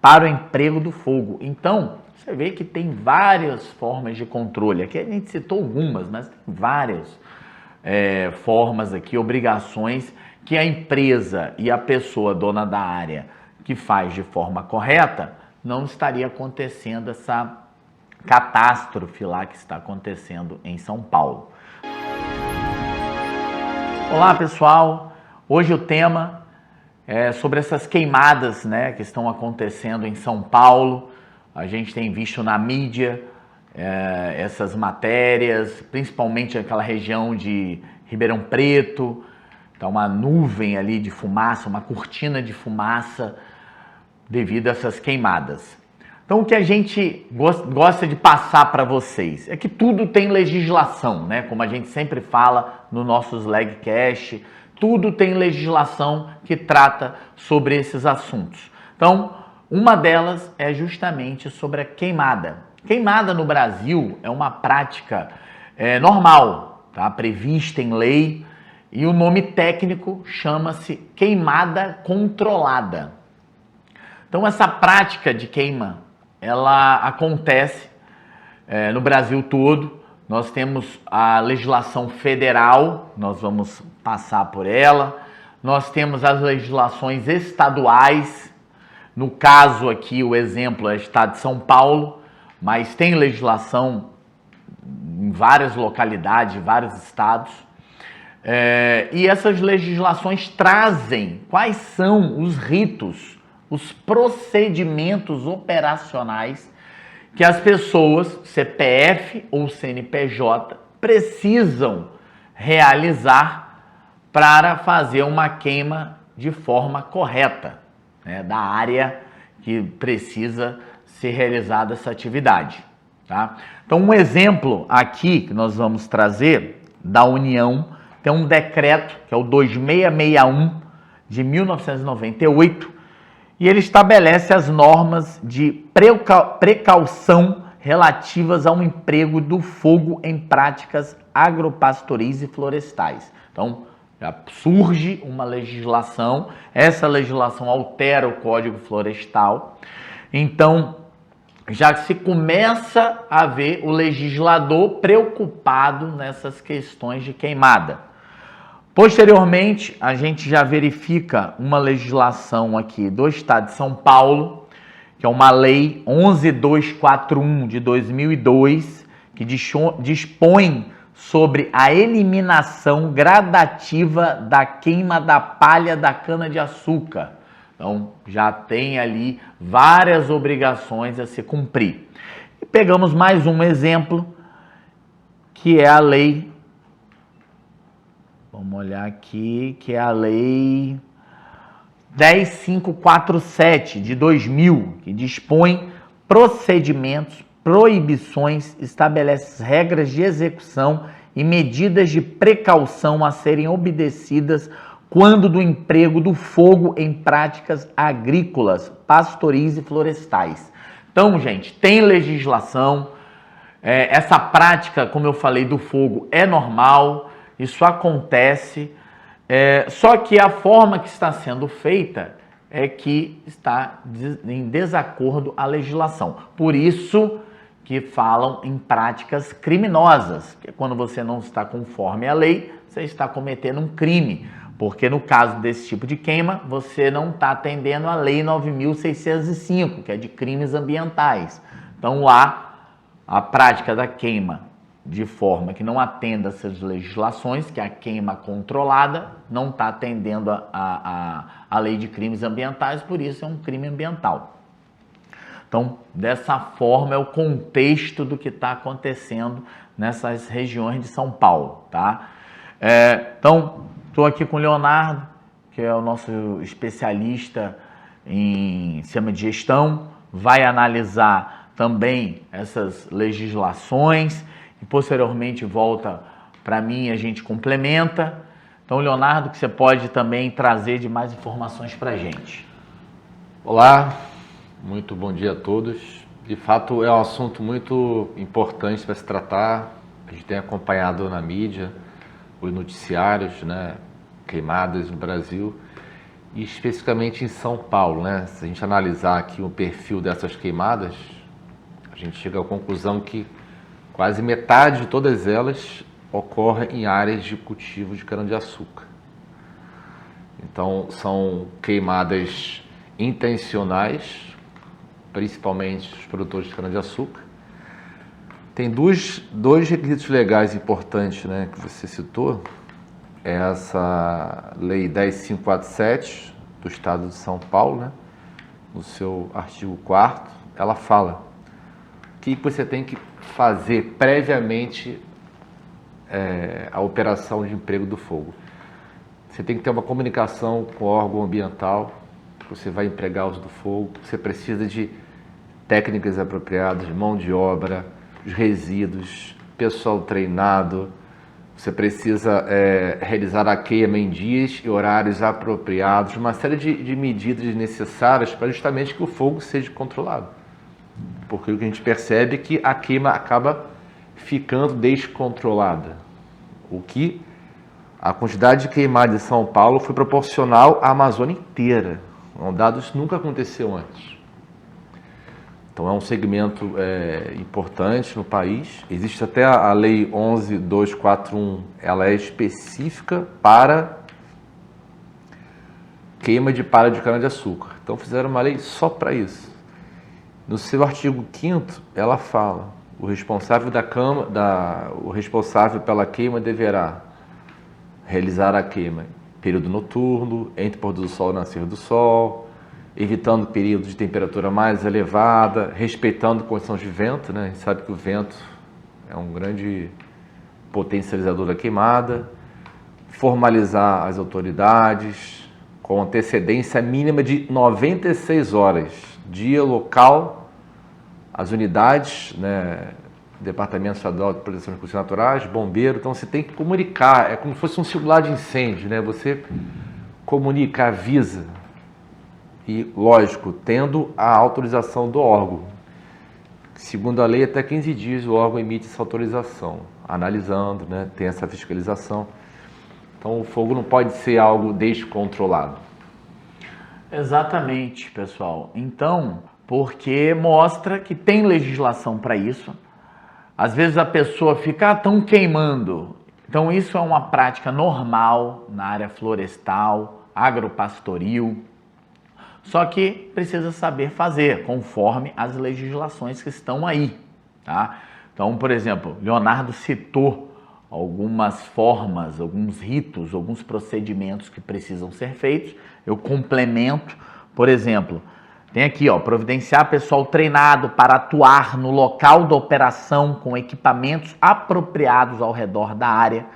para o emprego do fogo. Então, você vê que tem várias formas de controle. Aqui a gente citou algumas, mas tem várias formas aqui, obrigações que a empresa e a pessoa dona da área que faz de forma correta, não estaria acontecendo essa catástrofe lá que está acontecendo em São Paulo. Olá pessoal, hoje o tema é sobre essas queimadas, né, que estão acontecendo em São Paulo. A gente tem visto na mídia essas matérias, principalmente aquela região de Ribeirão Preto. Tá uma nuvem ali de fumaça, uma cortina de fumaça devido a essas queimadas. Então o que a gente gosta de passar para vocês é que tudo tem legislação, né? Como a gente sempre fala no nossos legcast, tudo tem legislação que trata sobre esses assuntos. Então, uma delas é justamente sobre a queimada. Queimada no Brasil é uma prática normal, tá? Prevista em lei, e o nome técnico chama-se queimada controlada. Então essa prática de queima, ela acontece no Brasil todo. Nós temos a legislação federal, nós vamos passar por ela. Nós temos as legislações estaduais. No caso aqui, o exemplo é o estado de São Paulo, mas tem legislação em várias localidades, vários estados. E essas legislações trazem quais são os ritos, os procedimentos operacionais que as pessoas, CPF ou CNPJ, precisam realizar para fazer uma queima de forma correta, né, da área que precisa ser realizada essa atividade. Tá? Então, um exemplo aqui que nós vamos trazer da União, tem um decreto, que é o 2661 de 1998, e ele estabelece as normas de precaução relativas ao emprego do fogo em práticas agropastoris e florestais. Então, já surge uma legislação, essa legislação altera o Código Florestal, então já se começa a ver o legislador preocupado nessas questões de queimada. Posteriormente, a gente já verifica uma legislação aqui do estado de São Paulo, que é uma lei 11241 de 2002, que dispõe sobre a eliminação gradativa da queima da palha da cana-de-açúcar. Então, já tem ali várias obrigações a se cumprir. E pegamos mais um exemplo, que é a lei, vamos olhar aqui, que é a lei 10547 de 2000, que dispõe procedimentos, proibições, estabelece regras de execução e medidas de precaução a serem obedecidas quando do emprego do fogo em práticas agrícolas, pastoris e florestais. Então, gente, tem legislação, essa prática, como eu falei, do fogo é normal, isso acontece, só que a forma que está sendo feita é que está em desacordo à legislação. Por isso que falam em práticas criminosas, que é quando você não está conforme a lei, você está cometendo um crime. Porque no caso desse tipo de queima, você não está atendendo a Lei 9.605, que é de crimes ambientais. Então lá, a prática da queima de forma que não atenda essas legislações, que é a queima controlada, não está atendendo a Lei de Crimes Ambientais, por isso é um crime ambiental. Então, dessa forma é o contexto do que está acontecendo nessas regiões de São Paulo, tá? Então, estou aqui com o Leonardo, que é o nosso especialista em sistema de gestão, vai analisar também essas legislações e posteriormente volta para mim e a gente complementa. Então, Leonardo, que você pode também trazer de mais informações para a gente. Olá, muito bom dia a todos. De fato, é um assunto muito importante para se tratar. A gente tem acompanhado na mídia os noticiários, né, queimadas no Brasil. e especificamente em São Paulo, né? Se a gente analisar aqui o perfil dessas queimadas, a gente chega à conclusão que quase metade de todas elas ocorre em áreas de cultivo de cana-de-açúcar. Então, são queimadas intencionais, principalmente os produtores de cana-de-açúcar. Tem dois requisitos legais importantes, né, que você citou. Essa Lei 10.547 do Estado de São Paulo, né, no seu artigo 4º, ela fala o que você tem que fazer previamente a operação de emprego do fogo. Você tem que ter uma comunicação com o órgão ambiental, que você vai empregar uso do fogo, você precisa de técnicas apropriadas, mão de obra, os resíduos, pessoal treinado, você precisa realizar a queima em dias e horários apropriados, uma série de medidas necessárias para justamente que o fogo seja controlado. Porque o que a gente percebe é que a queima acaba ficando descontrolada. A quantidade de queimada em São Paulo foi proporcional à Amazônia inteira. Um dado isso nunca aconteceu antes. Então é um segmento importante no país. Existe até a Lei 11.241, ela é específica para queima de palha de cana-de-açúcar. Então fizeram uma lei só para isso. No seu artigo 5º, ela fala: o responsável o responsável pela queima deverá realizar a queima em período noturno, entre pôr do sol e nascer do sol, evitando períodos de temperatura mais elevada, respeitando condições de vento, né? A gente sabe que o vento é um grande potencializador da queimada, formalizar as autoridades com antecedência mínima de 96 horas, dia, local, as unidades, né? Departamento Estadual de Proteção de Recursos Naturais, bombeiro. Então você tem que comunicar, é como se fosse um celular de incêndio, né? Você comunica, avisa. E, lógico, tendo a autorização do órgão. Segundo a lei, até 15 dias o órgão emite essa autorização, analisando, né? Tem essa fiscalização. Então o fogo não pode ser algo descontrolado. Exatamente, pessoal. Então, porque mostra que tem legislação para isso. Às vezes a pessoa fica, estão queimando. Então isso é uma prática normal na área florestal, agropastoril. Só que precisa saber fazer conforme as legislações que estão aí, tá? Então, por exemplo, Leonardo citou algumas formas, alguns ritos, alguns procedimentos que precisam ser feitos. Eu complemento, por exemplo, tem aqui, ó, providenciar pessoal treinado para atuar no local da operação com equipamentos apropriados ao redor da área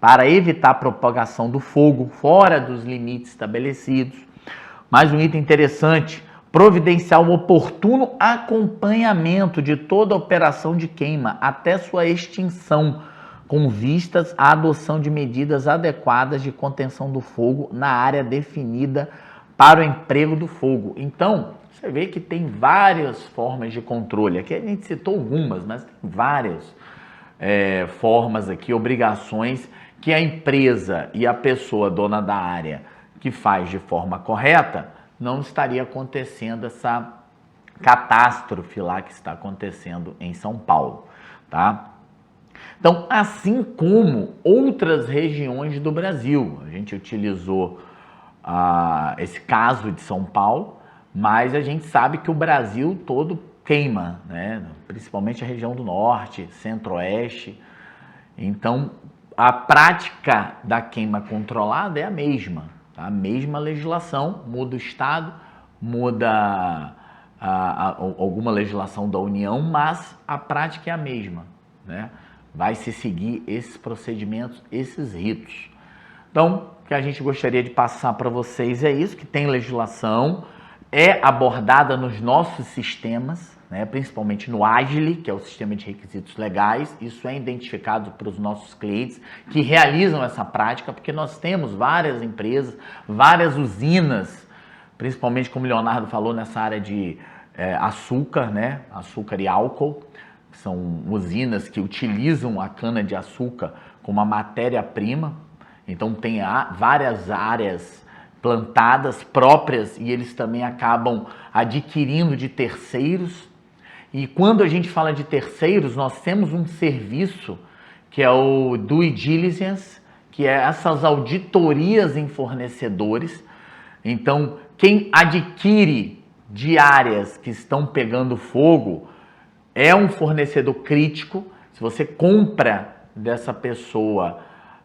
para evitar a propagação do fogo fora dos limites estabelecidos. Mais um item interessante, providenciar um oportuno acompanhamento de toda a operação de queima até sua extinção, com vistas à adoção de medidas adequadas de contenção do fogo na área definida para o emprego do fogo. Então, você vê que tem várias formas de controle. Aqui a gente citou algumas, mas tem várias formas aqui, obrigações que a empresa e a pessoa dona da área que faz de forma correta, não estaria acontecendo essa catástrofe lá que está acontecendo em São Paulo, tá? Então, assim como outras regiões do Brasil, a gente utilizou esse caso de São Paulo, mas a gente sabe que o Brasil todo queima, né? Principalmente a região do norte, centro-oeste. Então, a prática da queima controlada é a mesma, tá? A mesma legislação, muda o estado, muda alguma legislação da União, mas a prática é a mesma, né? Vai se seguir esses procedimentos, esses ritos. Então, o que a gente gostaria de passar para vocês é isso, que tem legislação, é abordada nos nossos sistemas, né, principalmente no Agile, que é o sistema de requisitos legais. Isso é identificado para os nossos clientes que realizam essa prática, porque nós temos várias empresas, várias usinas, principalmente como o Leonardo falou, nessa área de açúcar, né, açúcar e álcool. São usinas que utilizam a cana-de-açúcar como uma matéria-prima. Então tem várias áreas plantadas, próprias, e eles também acabam adquirindo de terceiros. E quando a gente fala de terceiros, nós temos um serviço que é o due diligence, que é essas auditorias em fornecedores. Então, quem adquire de áreas que estão pegando fogo é um fornecedor crítico. Se você compra dessa pessoa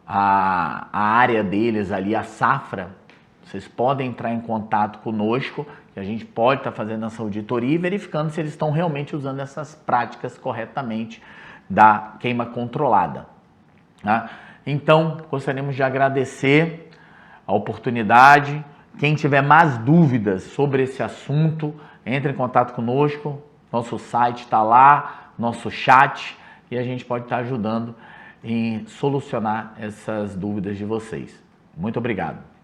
a área deles ali, a safra, vocês podem entrar em contato conosco, que a gente pode estar fazendo essa auditoria e verificando se eles estão realmente usando essas práticas corretamente da queima controlada. Tá? Então, gostaríamos de agradecer a oportunidade. Quem tiver mais dúvidas sobre esse assunto, entre em contato conosco. Nosso site está lá, nosso chat, e a gente pode estar ajudando em solucionar essas dúvidas de vocês. Muito obrigado.